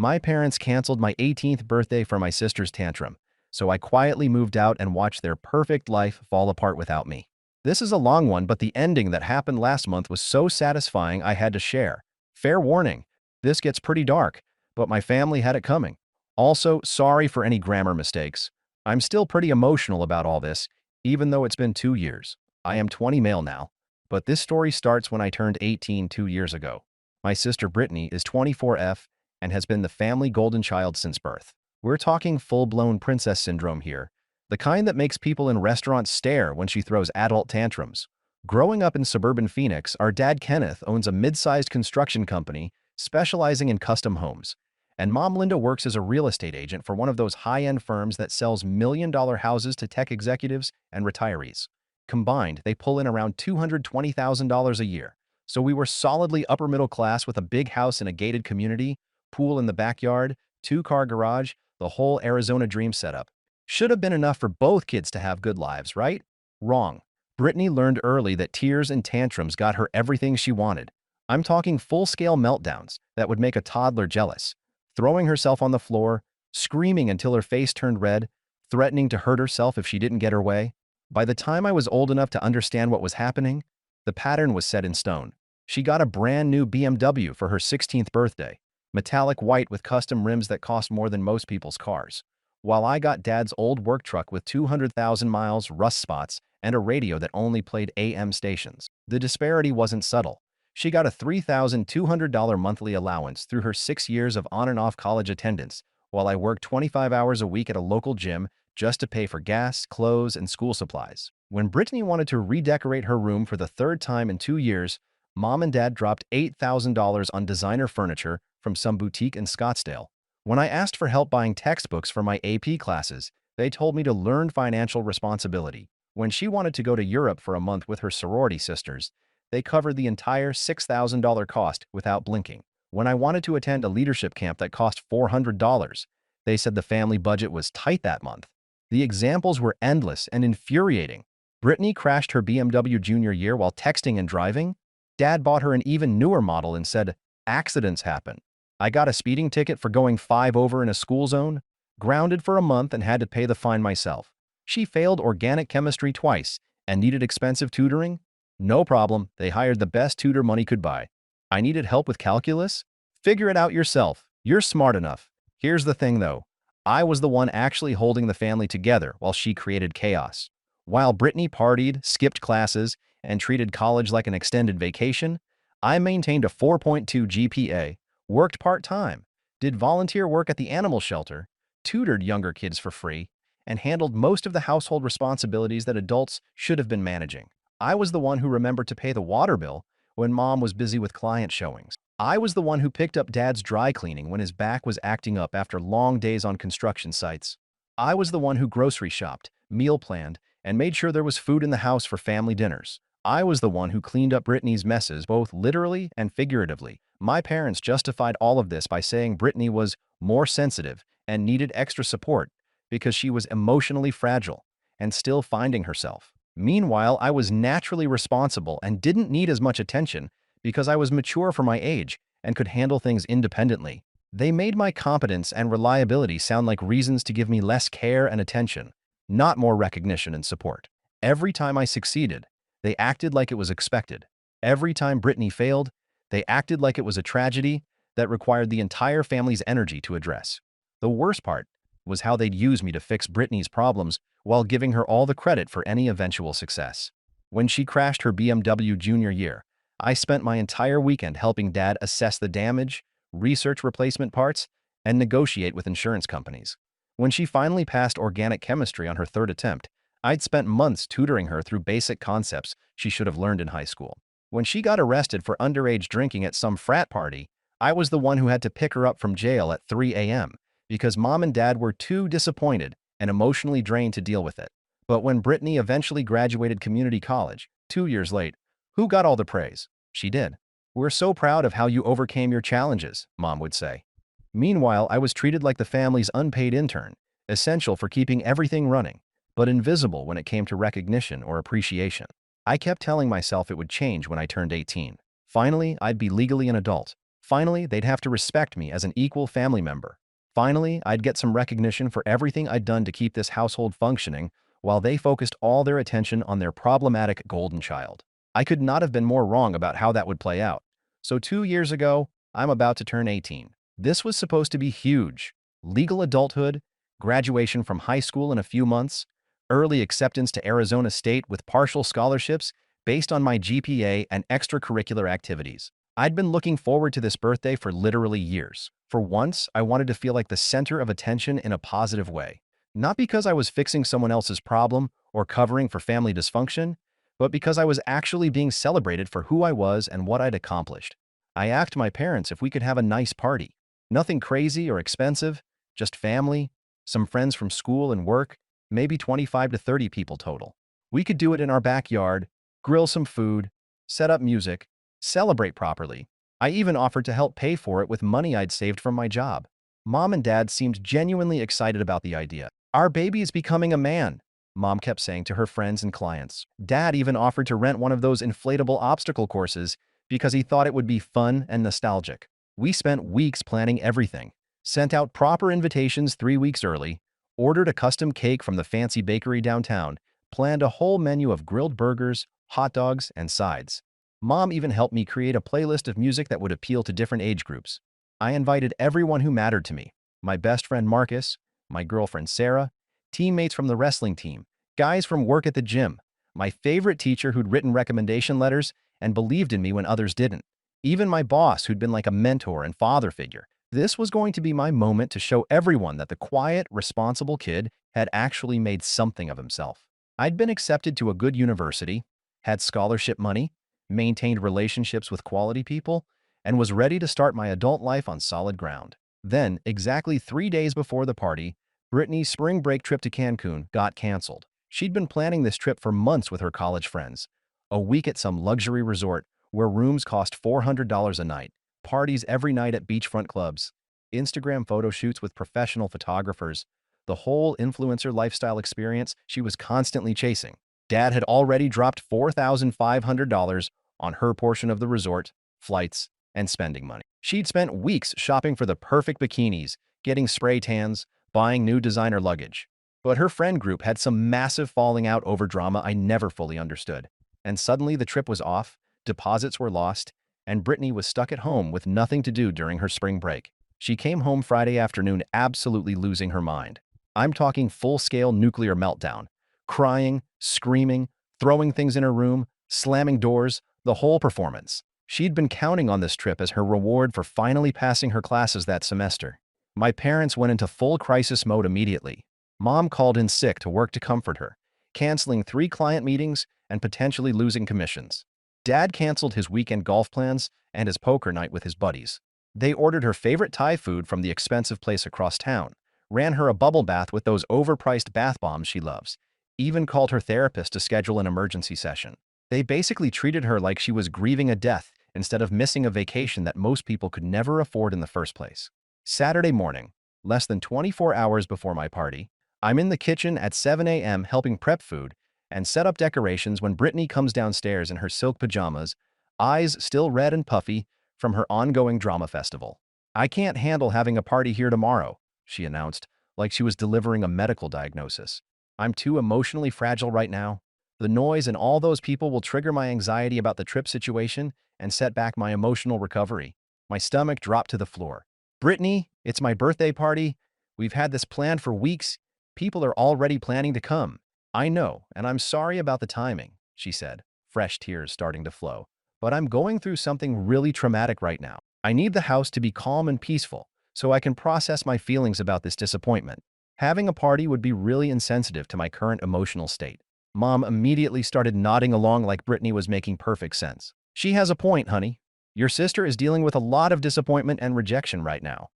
My parents canceled my 18th birthday for my sister's tantrum, so I quietly moved out and watched their perfect life fall apart without me. This is a long one, but the ending that happened last month was so satisfying I had to share. Fair warning, this gets pretty dark, but my family had it coming. Also, sorry for any grammar mistakes. I'm still pretty emotional about all this, even though it's been 2 years. I am 20 male now, but this story starts when I turned 18 2 years ago. My sister Brittany is 24F and has been the family golden child since birth. We're talking full-blown princess syndrome here, the kind that makes people in restaurants stare when she throws adult tantrums. Growing up in suburban Phoenix, our dad Kenneth owns a mid-sized construction company specializing in custom homes, and Mom Linda works as a real estate agent for one of those high-end firms that sells million-dollar houses to tech executives and retirees. Combined, they pull in around $220,000 a year. So we were solidly upper middle class with a big house in a gated community, pool in the backyard, two-car garage, the whole Arizona dream setup. Should have been enough for both kids to have good lives, right? Wrong. Brittany learned early that tears and tantrums got her everything she wanted. I'm talking full-scale meltdowns that would make a toddler jealous, throwing herself on the floor, screaming until her face turned red, threatening to hurt herself if she didn't get her way. By the time I was old enough to understand what was happening, the pattern was set in stone. She got a brand new BMW for her 16th birthday, metallic white with custom rims that cost more than most people's cars, while I got Dad's old work truck with 200,000 miles, rust spots, and a radio that only played AM stations. The disparity wasn't subtle. She got a $3,200 monthly allowance through her 6 years of on and off college attendance, while I worked 25 hours a week at a local gym just to pay for gas, clothes, and school supplies. When Brittany wanted to redecorate her room for the third time in 2 years, Mom and Dad dropped $8,000 on designer furniture from some boutique in Scottsdale. When I asked for help buying textbooks for my AP classes, they told me to learn financial responsibility. When she wanted to go to Europe for a month with her sorority sisters, they covered the entire $6,000 cost without blinking. When I wanted to attend a leadership camp that cost $400, they said the family budget was tight that month. The examples were endless and infuriating. Brittany crashed her BMW junior year while texting and driving. Dad bought her an even newer model and said, "Accidents happen." I got a speeding ticket for going 5 over in a school zone, grounded for a month and had to pay the fine myself. She failed organic chemistry twice and needed expensive tutoring. No problem, they hired the best tutor money could buy. I needed help with calculus? Figure it out yourself. You're smart enough. Here's the thing though. I was the one actually holding the family together while she created chaos. While Brittany partied, skipped classes, and treated college like an extended vacation, I maintained a 4.2 GPA, worked part-time, did volunteer work at the animal shelter, tutored younger kids for free, and handled most of the household responsibilities that adults should have been managing. I was the one who remembered to pay the water bill when Mom was busy with client showings. I was the one who picked up Dad's dry cleaning when his back was acting up after long days on construction sites. I was the one who grocery shopped, meal planned, and made sure there was food in the house for family dinners. I was the one who cleaned up Brittany's messes both literally and figuratively. My parents justified all of this by saying Brittany was more sensitive and needed extra support because she was emotionally fragile and still finding herself. Meanwhile, I was naturally responsible and didn't need as much attention because I was mature for my age and could handle things independently. They made my competence and reliability sound like reasons to give me less care and attention, not more recognition and support. Every time I succeeded, they acted like it was expected. Every time Brittany failed, they acted like it was a tragedy that required the entire family's energy to address. The worst part was how they'd use me to fix Brittany's problems while giving her all the credit for any eventual success. When she crashed her BMW junior year, I spent my entire weekend helping Dad assess the damage, research replacement parts, and negotiate with insurance companies. When she finally passed organic chemistry on her third attempt, I'd spent months tutoring her through basic concepts she should have learned in high school. When she got arrested for underage drinking at some frat party, I was the one who had to pick her up from jail at 3 a.m. because Mom and Dad were too disappointed and emotionally drained to deal with it. But when Brittany eventually graduated community college, 2 years late, who got all the praise? She did. "We're so proud of how you overcame your challenges," Mom would say. Meanwhile, I was treated like the family's unpaid intern, essential for keeping everything running, but invisible when it came to recognition or appreciation. I kept telling myself it would change when I turned 18. Finally, I'd be legally an adult, Finally, they'd have to respect me as an equal family member. Finally, I'd get some recognition for everything I'd done to keep this household functioning, while they focused all their attention on their problematic golden child. I could not have been more wrong about how that would play out. So 2 years ago, I'm about to turn 18. This was supposed to be huge. Legal adulthood, graduation from high school in a few months, early acceptance to Arizona State with partial scholarships based on my GPA and extracurricular activities. I'd been looking forward to this birthday for literally years. For once, I wanted to feel like the center of attention in a positive way. Not because I was fixing someone else's problem or covering for family dysfunction, but because I was actually being celebrated for who I was and what I'd accomplished. I asked my parents if we could have a nice party. Nothing crazy or expensive, just family, some friends from school and work, maybe 25 to 30 people total. We could do it in our backyard, grill some food, set up music, celebrate properly. I even offered to help pay for it with money I'd saved from my job. Mom and Dad seemed genuinely excited about the idea. Our baby is becoming a man, Mom kept saying to her friends and clients. Dad even offered to rent one of those inflatable obstacle courses because he thought it would be fun and nostalgic. We spent weeks planning everything, sent out proper invitations 3 weeks early, ordered a custom cake from the fancy bakery downtown, planned a whole menu of grilled burgers, hot dogs, and sides. Mom even helped me create a playlist of music that would appeal to different age groups. I invited everyone who mattered to me: my best friend Marcus, my girlfriend Sarah, teammates from the wrestling team, guys from work at the gym, my favorite teacher who'd written recommendation letters and believed in me when others didn't, even my boss who'd been like a mentor and father figure. This was going to be my moment to show everyone that the quiet, responsible kid had actually made something of himself. I'd been accepted to a good university, had scholarship money, maintained relationships with quality people, and was ready to start my adult life on solid ground. Then, exactly 3 days before the party, Brittany's spring break trip to Cancun got canceled. She'd been planning this trip for months with her college friends. A week at some luxury resort where rooms cost $400 a night, parties every night at beachfront clubs, Instagram photo shoots with professional photographers, the whole influencer lifestyle experience she was constantly chasing. Dad had already dropped $4,500 on her portion of the resort, flights, and spending money. She'd spent weeks shopping for the perfect bikinis, getting spray tans, buying new designer luggage. But her friend group had some massive falling out over drama I never fully understood. And suddenly the trip was off, deposits were lost, and Brittany was stuck at home with nothing to do during her spring break. She came home Friday afternoon absolutely losing her mind. I'm talking full-scale nuclear meltdown. Crying, screaming, throwing things in her room, slamming doors, the whole performance. She'd been counting on this trip as her reward for finally passing her classes that semester. My parents went into full crisis mode immediately. Mom called in sick to work to comfort her, canceling 3 client meetings and potentially losing commissions. Dad canceled his weekend golf plans and his poker night with his buddies. They ordered her favorite Thai food from the expensive place across town, ran her a bubble bath with those overpriced bath bombs she loves, even called her therapist to schedule an emergency session. They basically treated her like she was grieving a death instead of missing a vacation that most people could never afford in the first place. Saturday morning, less than 24 hours before my party, I'm in the kitchen at 7 a.m. helping prep food and set up decorations when Brittany comes downstairs in her silk pajamas, eyes still red and puffy from her ongoing drama festival. "I can't handle having a party here tomorrow," she announced, like she was delivering a medical diagnosis. "I'm too emotionally fragile right now. The noise and all those people will trigger my anxiety about the trip situation and set back my emotional recovery." My stomach dropped to the floor. "Brittany, it's my birthday party. We've had this planned for weeks. People are already planning to come." "I know, and I'm sorry about the timing," she said, fresh tears starting to flow. "But I'm going through something really traumatic right now. I need the house to be calm and peaceful so I can process my feelings about this disappointment. Having a party would be really insensitive to my current emotional state." Mom immediately started nodding along like Brittany was making perfect sense. "She has a point, honey. Your sister is dealing with a lot of disappointment and rejection right now.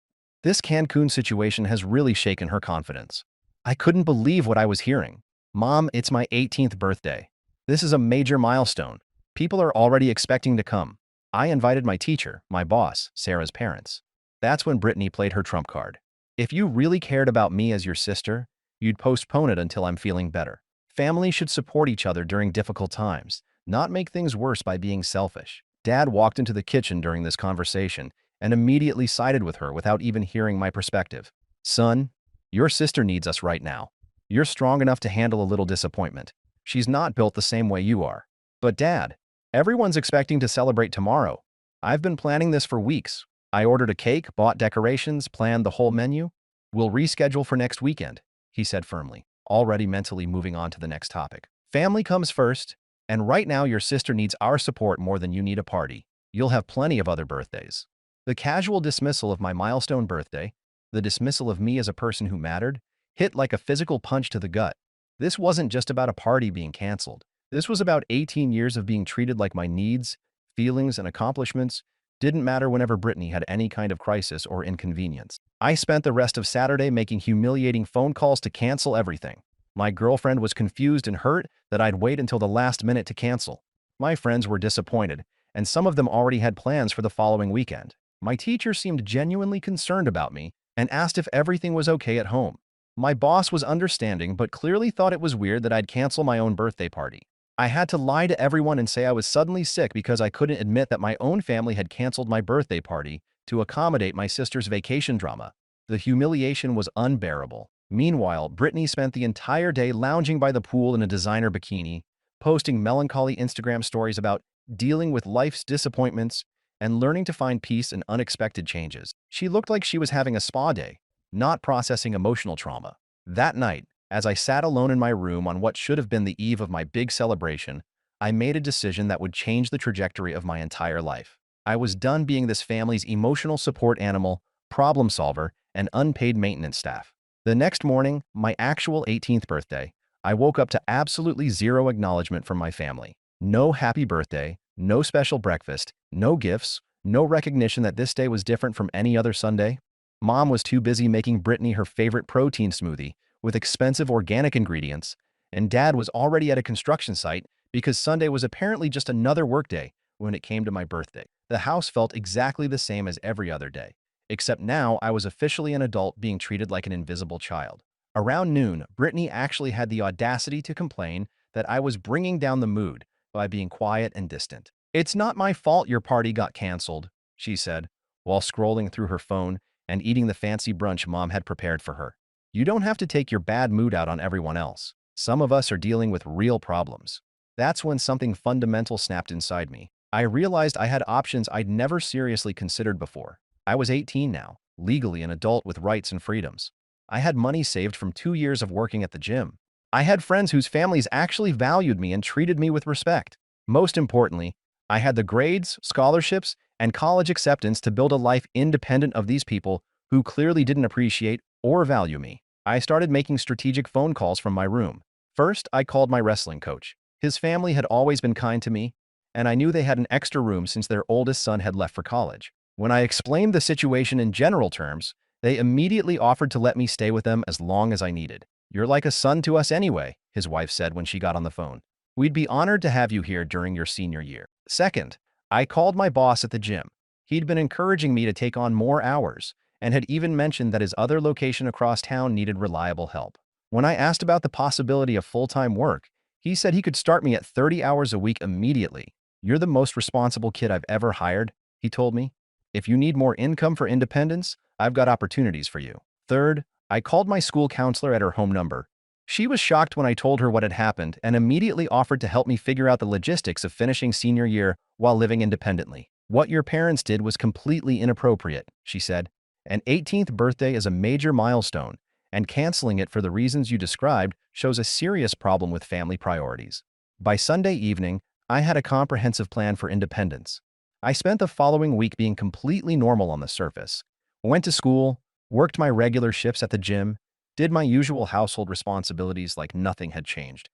This Cancun situation has really shaken her confidence." I couldn't believe what I was hearing. "Mom, it's my 18th birthday. This is a major milestone. People are already expecting to come." I invited my teacher, my boss, Sarah's parents. That's when Brittany played her trump card. "If you really cared about me as your sister, you'd postpone it until I'm feeling better. Family should support each other during difficult times, not make things worse by being selfish." Dad walked into the kitchen during this conversation, and immediately sided with her without even hearing my perspective. Son, your sister needs us right now. You're strong enough to handle a little disappointment. She's not built the same way you are. But Dad, everyone's expecting to celebrate tomorrow. I've been planning this for weeks. I ordered a cake, bought decorations, planned the whole menu. We'll reschedule for next weekend, he said firmly, already mentally moving on to the next topic. Family comes first, and right now your sister needs our support more than you need a party. You'll have plenty of other birthdays. The casual dismissal of my milestone birthday, the dismissal of me as a person who mattered, hit like a physical punch to the gut. This wasn't just about a party being canceled. This was about 18 years of being treated like my needs, feelings, and accomplishments didn't matter whenever Brittany had any kind of crisis or inconvenience. I spent the rest of Saturday making humiliating phone calls to cancel everything. My girlfriend was confused and hurt that I'd wait until the last minute to cancel. My friends were disappointed, and some of them already had plans for the following weekend. My teacher seemed genuinely concerned about me and asked if everything was okay at home. My boss was understanding but clearly thought it was weird that I'd cancel my own birthday party. I had to lie to everyone and say I was suddenly sick because I couldn't admit that my own family had canceled my birthday party to accommodate my sister's vacation drama. The humiliation was unbearable. Meanwhile, Brittany spent the entire day lounging by the pool in a designer bikini, posting melancholy Instagram stories about dealing with life's disappointments and learning to find peace in unexpected changes. She looked like she was having a spa day, not processing emotional trauma. That night, as I sat alone in my room on what should have been the eve of my big celebration, I made a decision that would change the trajectory of my entire life. I was done being this family's emotional support animal, problem solver, and unpaid maintenance staff. The next morning, my actual 18th birthday, I woke up to absolutely zero acknowledgement from my family. No happy birthday, no special breakfast, no gifts, no recognition that this day was different from any other Sunday. Mom was too busy making Brittany her favorite protein smoothie with expensive organic ingredients, and Dad was already at a construction site because Sunday was apparently just another workday when it came to my birthday. The house felt exactly the same as every other day, except now I was officially an adult being treated like an invisible child. Around noon, Brittany actually had the audacity to complain that I was bringing down the mood by being quiet and distant. "It's not my fault your party got canceled," she said, while scrolling through her phone and eating the fancy brunch Mom had prepared for her. "You don't have to take your bad mood out on everyone else. Some of us are dealing with real problems." That's when something fundamental snapped inside me. I realized I had options I'd never seriously considered before. I was 18 now, legally an adult with rights and freedoms. I had money saved from 2 years of working at the gym. I had friends whose families actually valued me and treated me with respect. Most importantly, I had the grades, scholarships, and college acceptance to build a life independent of these people who clearly didn't appreciate or value me. I started making strategic phone calls from my room. First, I called my wrestling coach. His family had always been kind to me, and I knew they had an extra room since their oldest son had left for college. When I explained the situation in general terms, they immediately offered to let me stay with them as long as I needed. "You're like a son to us anyway," his wife said when she got on the phone. "We'd be honored to have you here during your senior year." Second, I called my boss at the gym. He'd been encouraging me to take on more hours, and had even mentioned that his other location across town needed reliable help. When I asked about the possibility of full-time work, he said he could start me at 30 hours a week immediately. "You're the most responsible kid I've ever hired," he told me. "If you need more income for independence, I've got opportunities for you." Third, I called my school counselor at her home number. She was shocked when I told her what had happened and immediately offered to help me figure out the logistics of finishing senior year while living independently. "What your parents did was completely inappropriate," she said. "An 18th birthday is a major milestone, and canceling it for the reasons you described shows a serious problem with family priorities." By Sunday evening, I had a comprehensive plan for independence. I spent the following week being completely normal on the surface. Went to school, worked my regular shifts at the gym, did my usual household responsibilities like nothing had changed.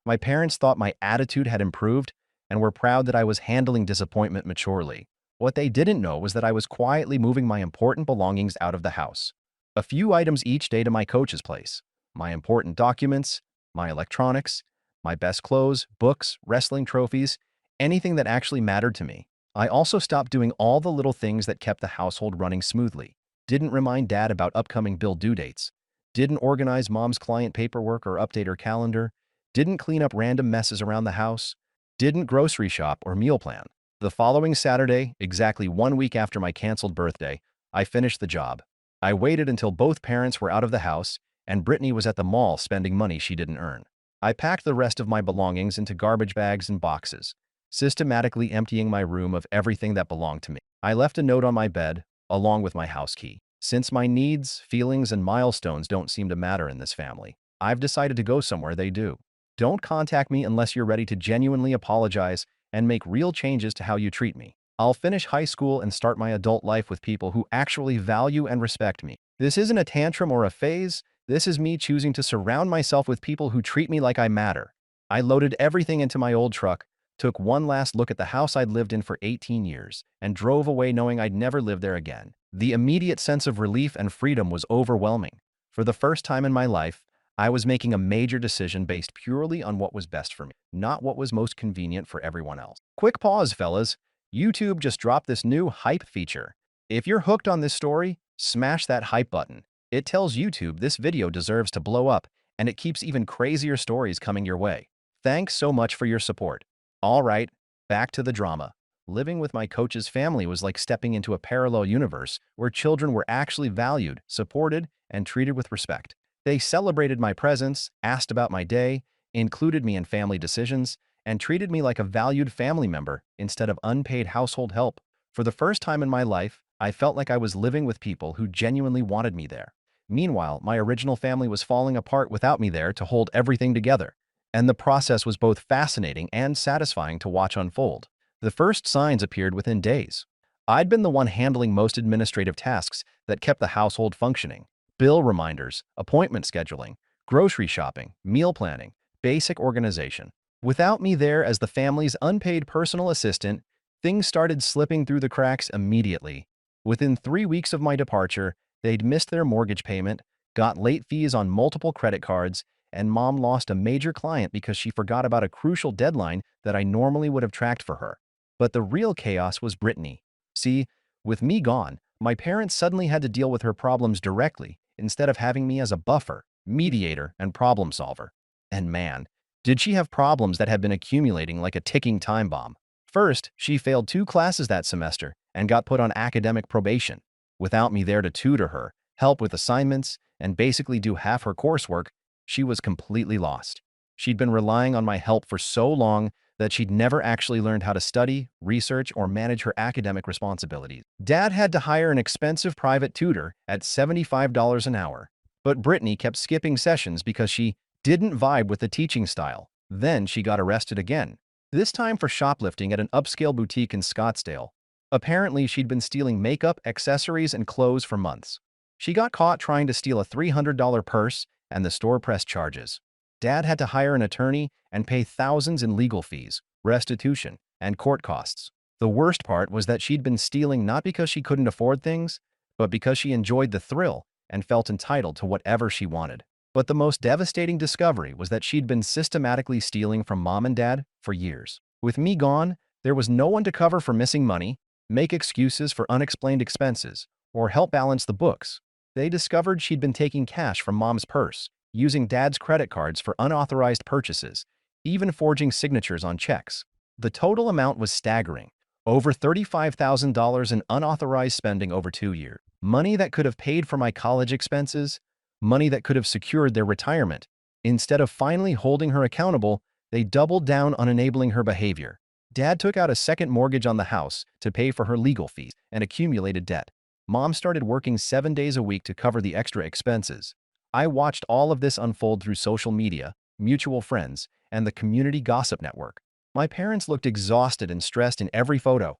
My parents thought my attitude had improved and were proud that I was handling disappointment maturely. What they didn't know was that I was quietly moving my important belongings out of the house. A few items each day to my coach's place. My important documents, my electronics, my best clothes, books, wrestling trophies, anything that actually mattered to me. I also stopped doing all the little things that kept the household running smoothly. Didn't remind Dad about upcoming bill due dates. Didn't organize Mom's client paperwork or update her calendar. Didn't clean up random messes around the house. Didn't grocery shop or meal plan. The following Saturday, exactly 1 week after my canceled birthday, I finished the job. I waited until both parents were out of the house, and Brittany was at the mall spending money she didn't earn. I packed the rest of my belongings into garbage bags and boxes, systematically emptying my room of everything that belonged to me. I left a note on my bed, along with my house key. Since my needs, feelings, and milestones don't seem to matter in this family, I've decided to go somewhere they do. Don't contact me unless you're ready to genuinely apologize and make real changes to how you treat me. I'll finish high school and start my adult life with people who actually value and respect me. This isn't a tantrum or a phase. This is me choosing to surround myself with people who treat me like I matter. I loaded everything into my old truck, took one last look at the house I'd lived in for 18 years, and drove away knowing I'd never live there again. The immediate sense of relief and freedom was overwhelming. For the first time in my life, I was making a major decision based purely on what was best for me, not what was most convenient for everyone else. Quick pause, fellas. YouTube just dropped this new hype feature. If you're hooked on this story, smash that hype button. It tells YouTube this video deserves to blow up, and it keeps even crazier stories coming your way. Thanks so much for your support. All right, back to the drama. Living with my coach's family was like stepping into a parallel universe where children were actually valued, supported, and treated with respect. They celebrated my presence, asked about my day, included me in family decisions, and treated me like a valued family member instead of unpaid household help. For the first time in my life, I felt like I was living with people who genuinely wanted me there. Meanwhile, my original family was falling apart without me there to hold everything together, and the process was both fascinating and satisfying to watch unfold. The first signs appeared within days. I'd been the one handling most administrative tasks that kept the household functioning: bill reminders, appointment scheduling, grocery shopping, meal planning, basic organization. Without me there as the family's unpaid personal assistant, things started slipping through the cracks immediately. Within 3 weeks of my departure, they'd missed their mortgage payment, got late fees on multiple credit cards, and mom lost a major client because she forgot about a crucial deadline that I normally would have tracked for her. But the real chaos was Brittany. See, with me gone, my parents suddenly had to deal with her problems directly instead of having me as a buffer, mediator, and problem solver. And man, did she have problems that had been accumulating like a ticking time bomb. First, she failed 2 classes that semester and got put on academic probation. Without me there to tutor her, help with assignments, and basically do half her coursework, she was completely lost. She'd been relying on my help for so long that she'd never actually learned how to study, research, or manage her academic responsibilities. Dad had to hire an expensive private tutor at $75 an hour, but Brittany kept skipping sessions because she didn't vibe with the teaching style. Then she got arrested again, this time for shoplifting at an upscale boutique in Scottsdale. Apparently, she'd been stealing makeup, accessories, and clothes for months. She got caught trying to steal a $300 purse, and the store pressed charges. Dad had to hire an attorney and pay thousands in legal fees, restitution, and court costs. The worst part was that she'd been stealing not because she couldn't afford things, but because she enjoyed the thrill and felt entitled to whatever she wanted. But the most devastating discovery was that she'd been systematically stealing from mom and dad for years. With me gone, there was no one to cover for missing money, make excuses for unexplained expenses, or help balance the books. They discovered she'd been taking cash from mom's purse, using dad's credit cards for unauthorized purchases, even forging signatures on checks. The total amount was staggering: over $35,000 in unauthorized spending over 2 years. Money that could have paid for my college expenses, money that could have secured their retirement. Instead of finally holding her accountable, they doubled down on enabling her behavior. Dad took out a second mortgage on the house to pay for her legal fees and accumulated debt. Mom started working 7 days a week to cover the extra expenses. I watched all of this unfold through social media, mutual friends, and the community gossip network. My parents looked exhausted and stressed in every photo.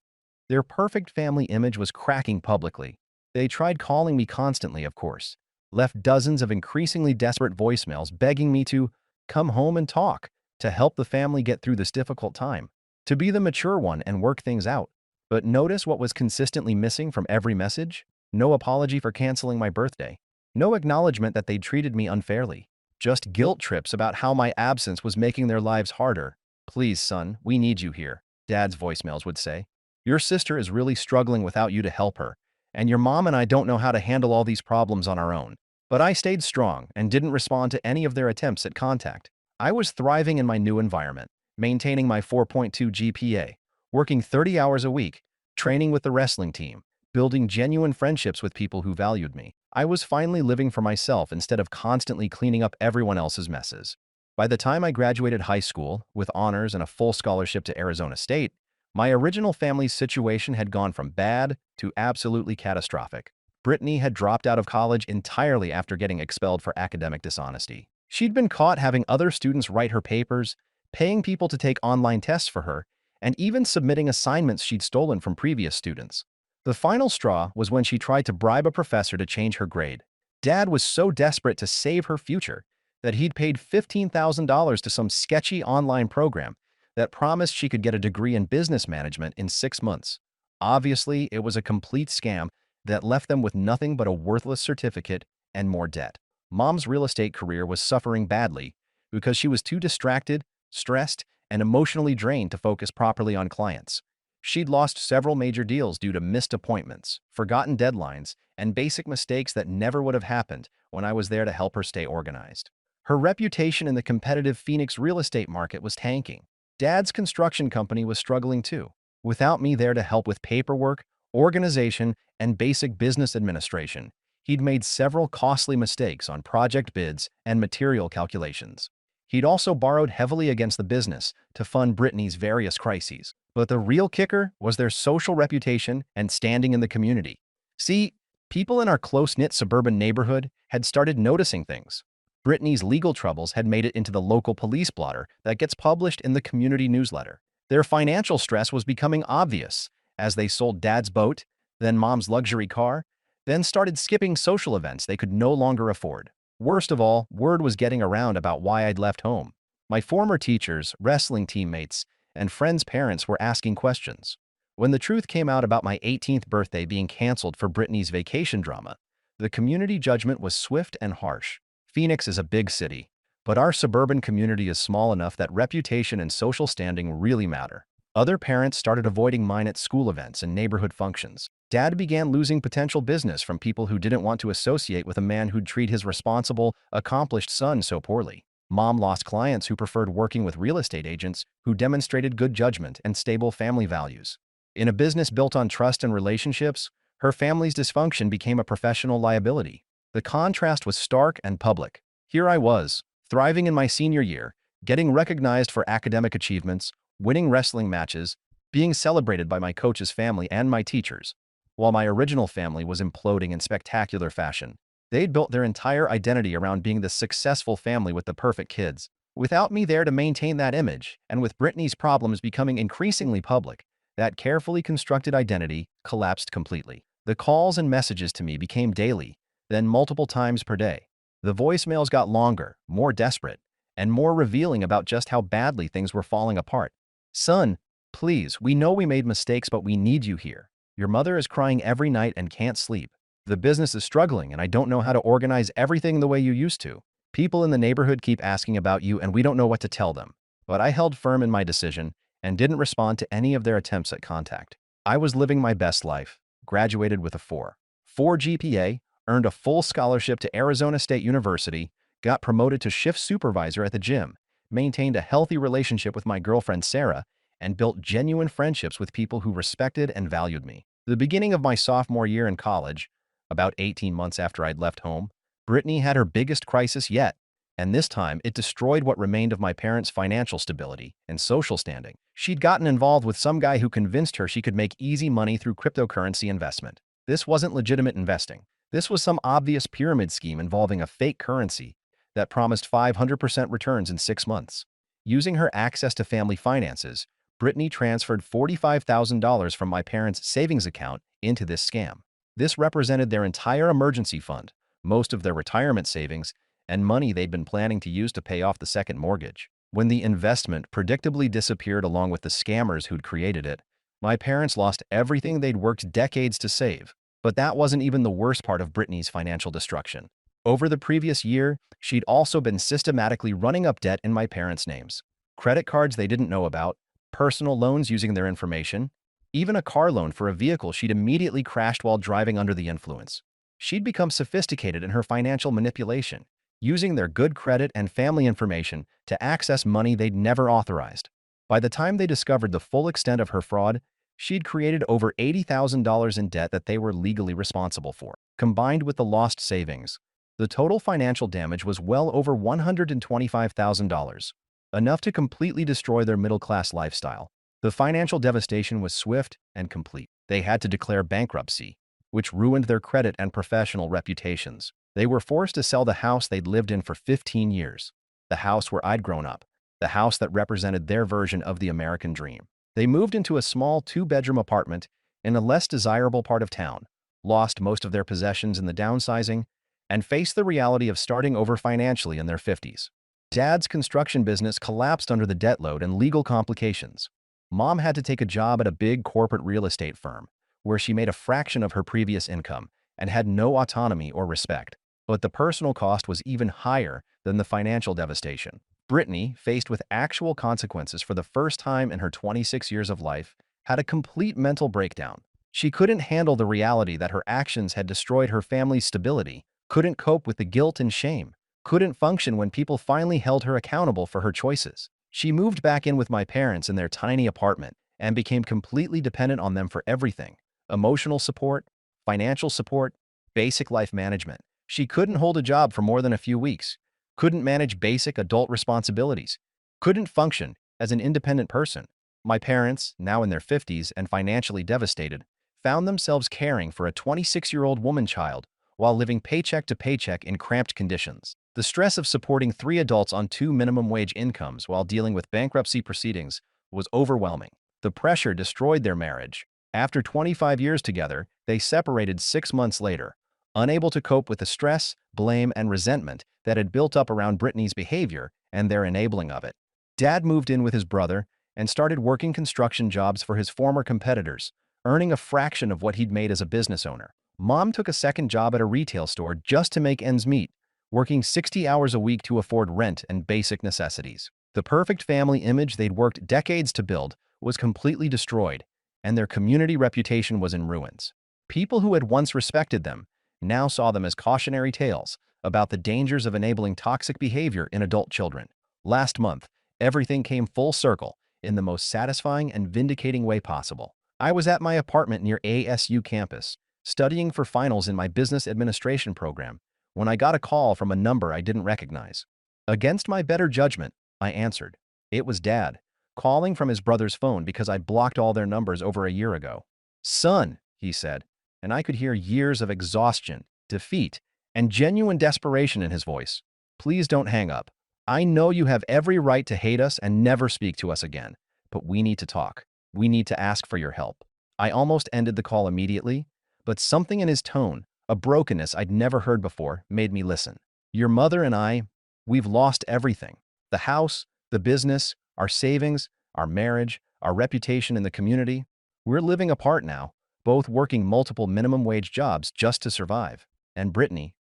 Their perfect family image was cracking publicly. They tried calling me constantly, of course, left dozens of increasingly desperate voicemails begging me to come home and talk, to help the family get through this difficult time, to be the mature one and work things out. But notice what was consistently missing from every message? No apology for canceling my birthday. No acknowledgement that they'd treated me unfairly. Just guilt trips about how my absence was making their lives harder. "Please, son, we need you here," Dad's voicemails would say. "Your sister is really struggling without you to help her, and your mom and I don't know how to handle all these problems on our own." But I stayed strong and didn't respond to any of their attempts at contact. I was thriving in my new environment, maintaining my 4.2 GPA, working 30 hours a week, training with the wrestling team, building genuine friendships with people who valued me. I was finally living for myself instead of constantly cleaning up everyone else's messes. By the time I graduated high school, with honors and a full scholarship to Arizona State, my original family's situation had gone from bad to absolutely catastrophic. Brittany had dropped out of college entirely after getting expelled for academic dishonesty. She'd been caught having other students write her papers, paying people to take online tests for her, and even submitting assignments she'd stolen from previous students. The final straw was when she tried to bribe a professor to change her grade. Dad was so desperate to save her future that he'd paid $15,000 to some sketchy online program that promised she could get a degree in business management in 6 months. Obviously, it was a complete scam that left them with nothing but a worthless certificate and more debt. Mom's real estate career was suffering badly because she was too distracted, stressed, and emotionally drained to focus properly on clients. She'd lost several major deals due to missed appointments, forgotten deadlines, and basic mistakes that never would have happened when I was there to help her stay organized. Her reputation in the competitive Phoenix real estate market was tanking. Dad's construction company was struggling too. Without me there to help with paperwork, organization, and basic business administration, he'd made several costly mistakes on project bids and material calculations. He'd also borrowed heavily against the business to fund Brittany's various crises. But the real kicker was their social reputation and standing in the community. See, people in our close-knit suburban neighborhood had started noticing things. Brittany's legal troubles had made it into the local police blotter that gets published in the community newsletter. Their financial stress was becoming obvious as they sold Dad's boat, then Mom's luxury car, then started skipping social events they could no longer afford. Worst of all, word was getting around about why I'd left home. My former teachers, wrestling teammates, and friends' parents were asking questions. When the truth came out about my 18th birthday being canceled for Brittany's vacation drama, the community judgment was swift and harsh. Phoenix is a big city, but our suburban community is small enough that reputation and social standing really matter. Other parents started avoiding mine at school events and neighborhood functions. Dad began losing potential business from people who didn't want to associate with a man who'd treat his responsible, accomplished son so poorly. Mom lost clients who preferred working with real estate agents who demonstrated good judgment and stable family values. In a business built on trust and relationships, her family's dysfunction became a professional liability. The contrast was stark and public. Here I was, thriving in my senior year, getting recognized for academic achievements, winning wrestling matches, being celebrated by my coach's family and my teachers, while my original family was imploding in spectacular fashion. They'd built their entire identity around being the successful family with the perfect kids. Without me there to maintain that image, and with Brittany's problems becoming increasingly public, that carefully constructed identity collapsed completely. The calls and messages to me became daily, then multiple times per day. The voicemails got longer, more desperate, and more revealing about just how badly things were falling apart. "Son, please, we know we made mistakes, but we need you here. Your mother is crying every night and can't sleep. The business is struggling and I don't know how to organize everything the way you used to. People in the neighborhood keep asking about you and we don't know what to tell them." But I held firm in my decision and didn't respond to any of their attempts at contact. I was living my best life, graduated with a 4.4 GPA, earned a full scholarship to Arizona State University, got promoted to shift supervisor at the gym, maintained a healthy relationship with my girlfriend Sarah, and built genuine friendships with people who respected and valued me. The beginning of my sophomore year in college, about 18 months after I'd left home, Brittany had her biggest crisis yet, and this time it destroyed what remained of my parents' financial stability and social standing. She'd gotten involved with some guy who convinced her she could make easy money through cryptocurrency investment. This wasn't legitimate investing. This was some obvious pyramid scheme involving a fake currency that promised 500% returns in 6 months. Using her access to family finances, Brittany transferred $45,000 from my parents' savings account into this scam. This represented their entire emergency fund, most of their retirement savings, and money they'd been planning to use to pay off the second mortgage. When the investment predictably disappeared along with the scammers who'd created it, my parents lost everything they'd worked decades to save. But that wasn't even the worst part of Brittany's financial destruction. Over the previous year, she'd also been systematically running up debt in my parents' names. Credit cards they didn't know about, personal loans using their information, even a car loan for a vehicle she'd immediately crashed while driving under the influence. She'd become sophisticated in her financial manipulation, using their good credit and family information to access money they'd never authorized. By the time they discovered the full extent of her fraud, she'd created over $80,000 in debt that they were legally responsible for. Combined with the lost savings, the total financial damage was well over $125,000, enough to completely destroy their middle-class lifestyle. The financial devastation was swift and complete. They had to declare bankruptcy, which ruined their credit and professional reputations. They were forced to sell the house they'd lived in for 15 years, the house where I'd grown up, the house that represented their version of the American dream. They moved into a small two-bedroom apartment in a less desirable part of town, lost most of their possessions in the downsizing, and faced the reality of starting over financially in their 50s. Dad's construction business collapsed under the debt load and legal complications. Mom had to take a job at a big corporate real estate firm, where she made a fraction of her previous income and had no autonomy or respect. But the personal cost was even higher than the financial devastation. Brittany, faced with actual consequences for the first time in her 26 years of life, had a complete mental breakdown. She couldn't handle the reality that her actions had destroyed her family's stability, couldn't cope with the guilt and shame, couldn't function when people finally held her accountable for her choices. She moved back in with my parents in their tiny apartment and became completely dependent on them for everything: emotional support, financial support, basic life management. She couldn't hold a job for more than a few weeks, couldn't manage basic adult responsibilities, couldn't function as an independent person. My parents, now in their 50s and financially devastated, found themselves caring for a 26-year-old woman child while living paycheck to paycheck in cramped conditions. The stress of supporting three adults on two minimum wage incomes while dealing with bankruptcy proceedings was overwhelming. The pressure destroyed their marriage. After 25 years together, they separated 6 months later, unable to cope with the stress, blame, and resentment that had built up around Brittany's behavior and their enabling of it. Dad moved in with his brother and started working construction jobs for his former competitors, earning a fraction of what he'd made as a business owner. Mom took a second job at a retail store just to make ends meet, working 60 hours a week to afford rent and basic necessities. The perfect family image they'd worked decades to build was completely destroyed, and their community reputation was in ruins. People who had once respected them now saw them as cautionary tales about the dangers of enabling toxic behavior in adult children. Last month, everything came full circle in the most satisfying and vindicating way possible. I was at my apartment near ASU campus, studying for finals in my business administration program, when I got a call from a number I didn't recognize. Against my better judgment, I answered. It was Dad, calling from his brother's phone because I'd blocked all their numbers over a year ago. "Son," he said, and I could hear years of exhaustion, defeat, and genuine desperation in his voice. "Please don't hang up. I know you have every right to hate us and never speak to us again, but we need to talk. We need to ask for your help." I almost ended the call immediately, but something in his tone, a brokenness I'd never heard before, made me listen. "Your mother and we've lost everything. The house, the business, our savings, our marriage, our reputation in the community. We're living apart now, both working multiple minimum wage jobs just to survive. And Brittany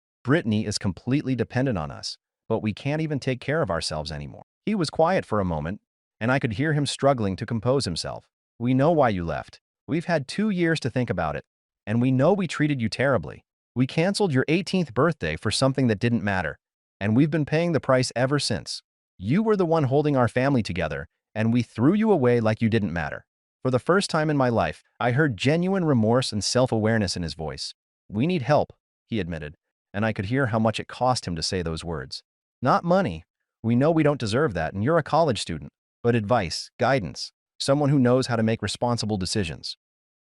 is completely dependent on us, but we can't even take care of ourselves anymore." He was quiet for a moment, and I could hear him struggling to compose himself. "We know why you left. We've had 2 years to think about it, and we know we treated you terribly. We canceled your 18th birthday for something that didn't matter, and we've been paying the price ever since. You were the one holding our family together, and we threw you away like you didn't matter." For the first time in my life, I heard genuine remorse and self-awareness in his voice. "We need help," he admitted, and I could hear how much it cost him to say those words. "Not money. We know we don't deserve that, and you're a college student. But advice, guidance, someone who knows how to make responsible decisions.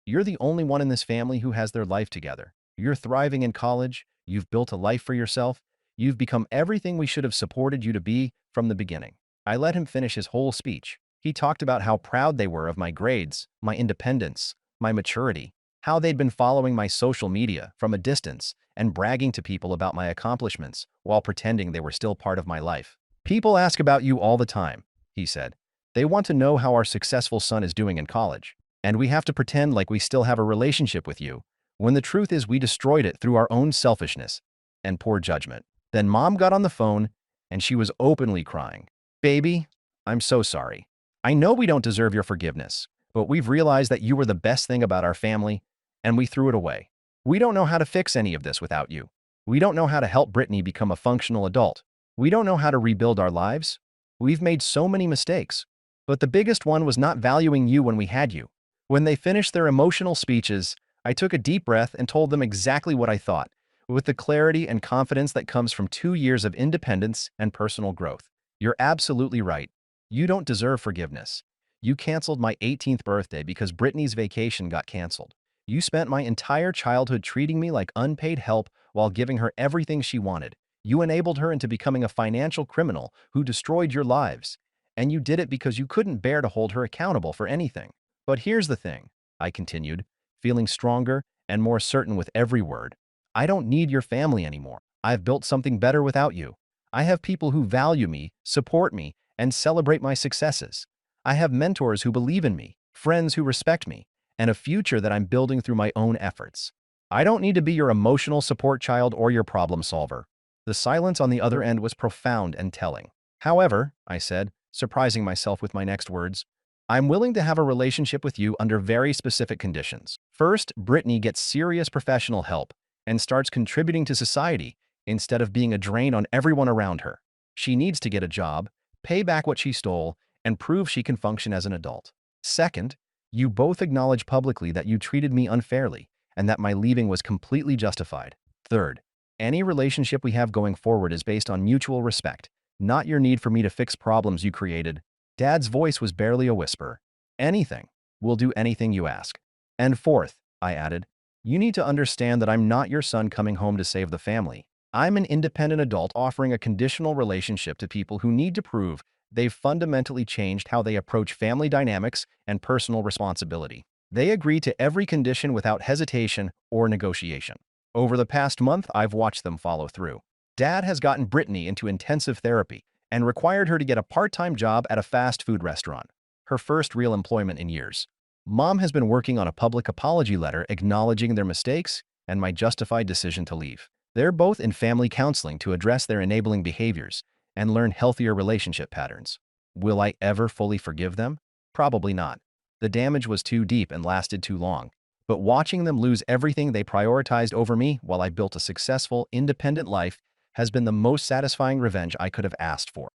You're the only one in this family who has their life together. You're thriving in college, you've built a life for yourself, you've become everything we should have supported you to be from the beginning." I let him finish his whole speech. He talked about how proud they were of my grades, my independence, my maturity, how they'd been following my social media from a distance and bragging to people about my accomplishments while pretending they were still part of my life. "People ask about you all the time," he said. "They want to know how our successful son is doing in college. And we have to pretend like we still have a relationship with you, when the truth is we destroyed it through our own selfishness and poor judgment." Then Mom got on the phone, and she was openly crying. "Baby, I'm so sorry. I know we don't deserve your forgiveness, but we've realized that you were the best thing about our family, and we threw it away. We don't know how to fix any of this without you. We don't know how to help Brittany become a functional adult. We don't know how to rebuild our lives. We've made so many mistakes. But the biggest one was not valuing you when we had you. When they finished their emotional speeches, I took a deep breath and told them exactly what I thought, with the clarity and confidence that comes from 2 years of independence and personal growth. You're absolutely right. You don't deserve forgiveness. You canceled my 18th birthday because Brittany's vacation got canceled. You spent my entire childhood treating me like unpaid help while giving her everything she wanted. You enabled her into becoming a financial criminal who destroyed your lives. And you did it because you couldn't bear to hold her accountable for anything. But here's the thing, I continued, feeling stronger and more certain with every word. I don't need your family anymore. I've built something better without you. I have people who value me, support me, and celebrate my successes. I have mentors who believe in me, friends who respect me, and a future that I'm building through my own efforts. I don't need to be your emotional support child or your problem solver. The silence on the other end was profound and telling. However, I said, surprising myself with my next words, I'm willing to have a relationship with you under very specific conditions. First, Brittany gets serious professional help and starts contributing to society instead of being a drain on everyone around her. She needs to get a job, pay back what she stole, and prove she can function as an adult. Second, you both acknowledge publicly that you treated me unfairly and that my leaving was completely justified. Third, any relationship we have going forward is based on mutual respect, not your need for me to fix problems you created. Dad's voice was barely a whisper. Anything. We'll do anything you ask. And fourth, I added, you need to understand that I'm not your son coming home to save the family. I'm an independent adult offering a conditional relationship to people who need to prove they've fundamentally changed how they approach family dynamics and personal responsibility. They agree to every condition without hesitation or negotiation. Over the past month, I've watched them follow through. Dad has gotten Brittany into intensive therapy and required her to get a part-time job at a fast food restaurant, her first real employment in years. Mom has been working on a public apology letter acknowledging their mistakes and my justified decision to leave. They're both in family counseling to address their enabling behaviors and learn healthier relationship patterns. Will I ever fully forgive them? Probably not. The damage was too deep and lasted too long. But watching them lose everything they prioritized over me while I built a successful, independent life has been the most satisfying revenge I could have asked for.